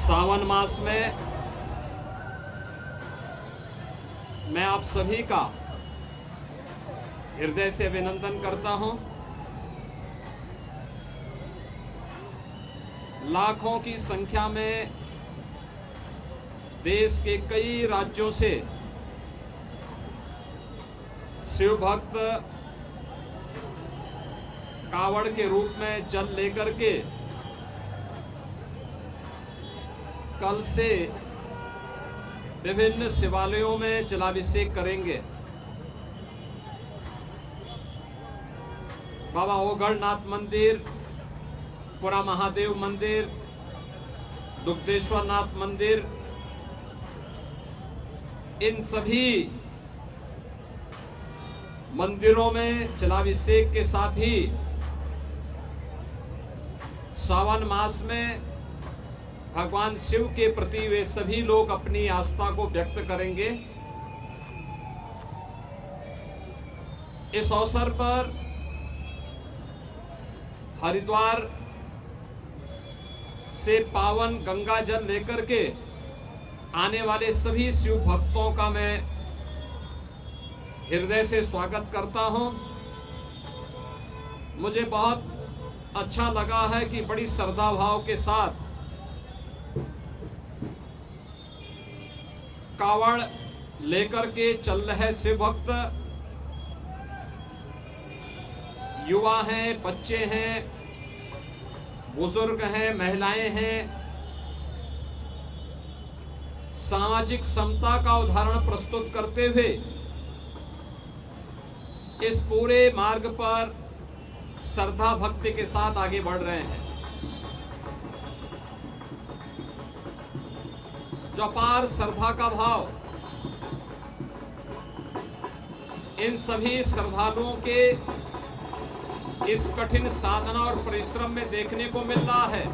सावन मास में मैं आप सभी का हृदय से अभिनंदन करता हूं। लाखों की संख्या में देश के कई राज्यों से शिव भक्त कावड़ के रूप में जल लेकर के कल से विभिन्न शिवालयों में जलाभिषेक करेंगे। बाबा ओगढ़नाथ मंदिर, पुरा महादेव मंदिर, दुग्धेश्वर नाथ मंदिर, इन सभी मंदिरों में जलाभिषेक के साथ ही सावन मास में भगवान शिव के प्रति वे सभी लोग अपनी आस्था को व्यक्त करेंगे। इस अवसर पर हरिद्वार से पावन गंगा जल लेकर के आने वाले सभी शिव भक्तों का मैं हृदय से स्वागत करता हूं। मुझे बहुत अच्छा लगा है कि बड़ी श्रद्धा भाव के साथ कावड़ लेकर के चल रहे शिव भक्त, युवा हैं, बच्चे हैं, बुजुर्ग हैं, महिलाएं हैं, सामाजिक समता का उदाहरण प्रस्तुत करते हुए इस पूरे मार्ग पर श्रद्धा भक्ति के साथ आगे बढ़ रहे हैं। जो अपार श्रद्धा का भाव इन सभी श्रद्धालुओं के इस कठिन साधना और परिश्रम में देखने को मिल रहा है,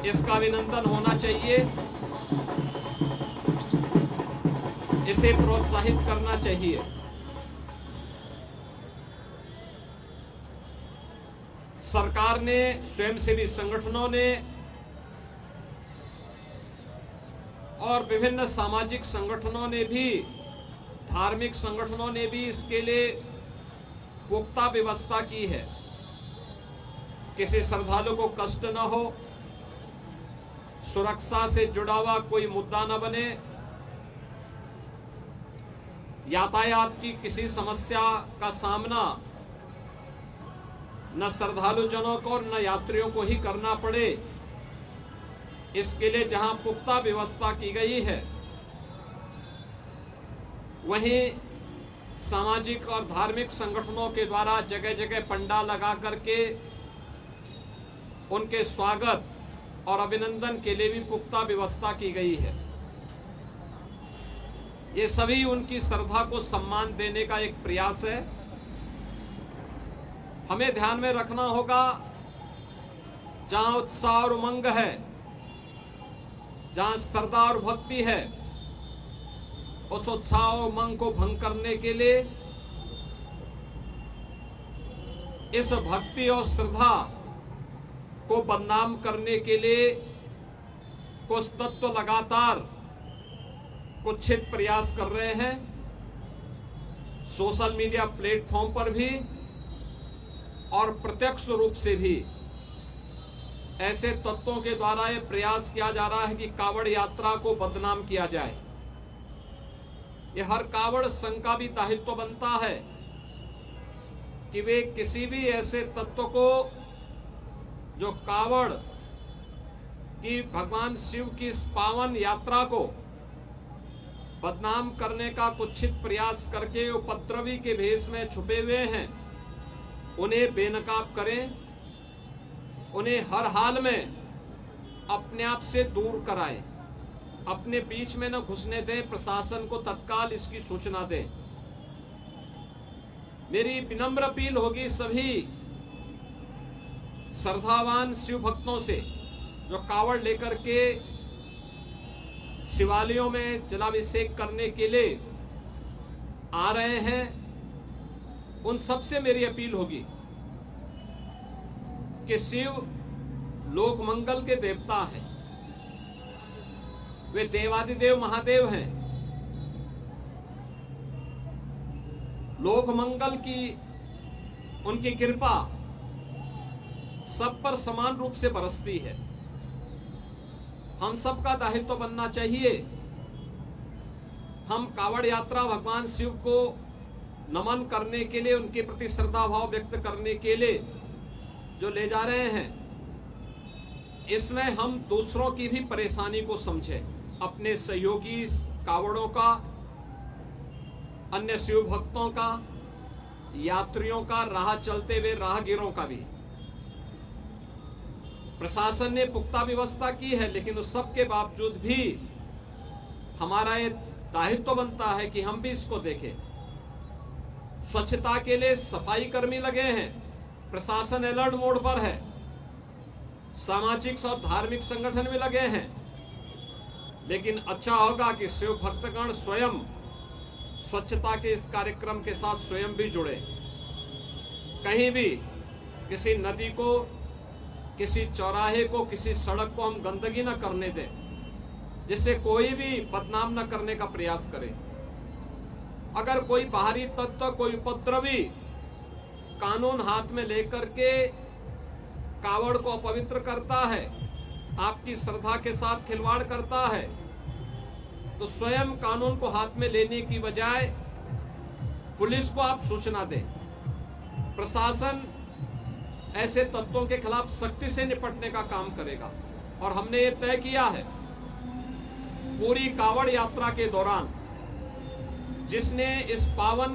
इसका अभिनंदन होना चाहिए, इसे प्रोत्साहित करना चाहिए। सरकार ने, स्वयंसेवी संगठनों ने और विभिन्न सामाजिक संगठनों ने भी, धार्मिक संगठनों ने भी इसके लिए पुख्ता व्यवस्था की है। किसी श्रद्धालु को कष्ट न हो, सुरक्षा से जुड़ा हुआ कोई मुद्दा न बने, यातायात की किसी समस्या का सामना न श्रद्धालु जनों को और न यात्रियों को ही करना पड़े, इसके लिए जहां पुख्ता व्यवस्था की गई है, वहीं सामाजिक और धार्मिक संगठनों के द्वारा जगह जगह पंडाल लगा करके उनके स्वागत और अभिनंदन के लिए भी पुख्ता व्यवस्था की गई है। ये सभी उनकी श्रद्धा को सम्मान देने का एक प्रयास है। हमें ध्यान में रखना होगा, जहां उत्साह और उमंग है, जहां श्रद्धा और भक्ति है, उस उत्साह और उमंग को भंग करने के लिए, इस भक्ति और श्रद्धा को बदनाम करने के लिए कुछ तत्व लगातार कुत्सित प्रयास कर रहे हैं। सोशल मीडिया प्लेटफॉर्म पर भी और प्रत्यक्ष रूप से भी ऐसे तत्वों के द्वारा यह प्रयास किया जा रहा है कि कावड़ यात्रा को बदनाम किया जाए। यह हर कावड़ संघ का भी दायित्व बनता है कि वे किसी भी ऐसे तत्व को जो कावड़ की भगवान शिव की इस पावन यात्रा को बदनाम करने का कुत्सित प्रयास करके उपद्रवी के भेष में छुपे हुए हैं, उन्हें बेनकाब करें, उन्हें हर हाल में अपने आप से दूर कराएं, अपने बीच में न घुसने दें, प्रशासन को तत्काल इसकी सूचना दें। मेरी विनम्र अपील होगी सभी श्रद्धावान शिव भक्तों से जो कावड़ लेकर के शिवालयों में जलाभिषेक करने के लिए आ रहे हैं, उन सबसे मेरी अपील होगी कि शिव लोक मंगल के देवता हैं, वे देवादिदेव महादेव हैं। लोक मंगल की उनकी कृपा सब पर समान रूप से बरसती है। हम सबका दायित्व बनना चाहिए, हम कावड़ यात्रा भगवान शिव को नमन करने के लिए, उनके प्रति श्रद्धा भाव व्यक्त करने के लिए जो ले जा रहे हैं, इसमें हम दूसरों की भी परेशानी को समझें, अपने सहयोगी कावड़ों का, अन्य शिव भक्तों का, यात्रियों का, राह चलते हुए राहगीरों का भी। प्रशासन ने पुख्ता व्यवस्था की है, लेकिन उस सब के बावजूद भी हमारा ये दायित्व बनता है कि हम भी इसको देखें। स्वच्छता के लिए सफाई कर्मी लगे हैं, प्रशासन अलर्ट मोड पर है, सामाजिक और धार्मिक संगठन भी लगे हैं, लेकिन अच्छा होगा कि शिव भक्तगण स्वयं स्वच्छता के इस कार्यक्रम के साथ स्वयं भी जुड़े। कहीं भी किसी नदी को, किसी चौराहे को, किसी सड़क को हम गंदगी न करने दें, जिससे कोई भी बदनाम न करने का प्रयास करे। अगर कोई बाहरी तत्व, कोई उपद्रवी कानून हाथ में लेकर के कावड़ को अपवित्र करता है, आपकी श्रद्धा के साथ खिलवाड़ करता है, तो स्वयं कानून को हाथ में लेने की बजाय पुलिस को आप सूचना दें। प्रशासन ऐसे तत्वों के खिलाफ सख्ती से निपटने का काम करेगा। और हमने ये तय किया है, पूरी कावड़ यात्रा के दौरान जिसने इस पावन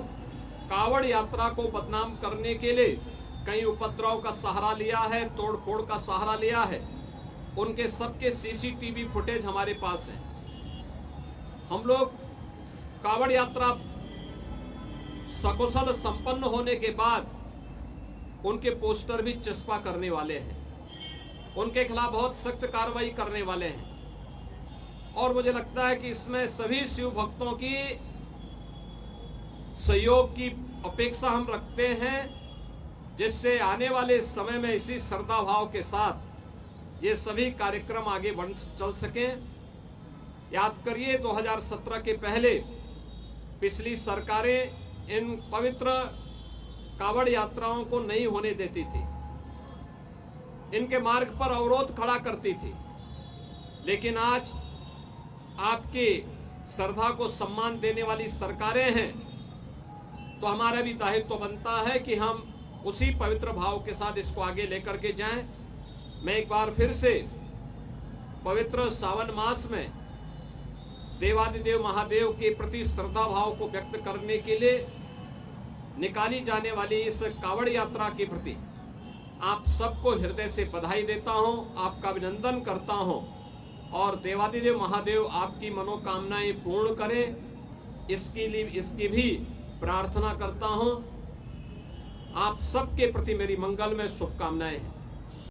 कावड़ यात्रा को बदनाम करने के लिए कई उपद्रव का सहारा लिया है, तोड़फोड़ का सहारा लिया है, उनके सबके सीसीटीवी फुटेज हमारे पास है। हम लोग कावड़ यात्रा सकुशल संपन्न होने के बाद उनके पोस्टर भी चस्पा करने वाले हैं, उनके खिलाफ बहुत सख्त कार्रवाई करने वाले हैं। और मुझे लगता है कि इसमें सभी शिव भक्तों की सहयोग की अपेक्षा हम रखते हैं, जिससे आने वाले समय में इसी श्रद्धा भाव के साथ ये सभी कार्यक्रम आगे बढ़ चल सकें। याद करिए 2017 के पहले पिछली सरकारें इन पवित्र कावड़ यात्राओं को नहीं होने देती थी, इनके मार्ग पर अवरोध खड़ा करती थी। लेकिन आज आपकी श्रद्धा को सम्मान देने वाली सरकारें हैं, तो हमारा भी दायित्व बनता है कि हम उसी पवित्र भाव के साथ इसको आगे लेकर के जाएं। मैं एक बार फिर से पवित्र सावन मास में देवादिदेव महादेव के प्रति श्रद्धा भाव को व्यक्त करने के लिए निकाली जाने वाली इस कावड़ यात्रा के प्रति आप सबको हृदय से बधाई देता हूं, आपका अभिनंदन करता हूं, और देवादिदेव महादेव आपकी मनोकामनाएं पूर्ण करें, इसकी भी प्रार्थना करता हूं। आप सबके प्रति मेरी मंगलमय शुभकामनाएं हैं।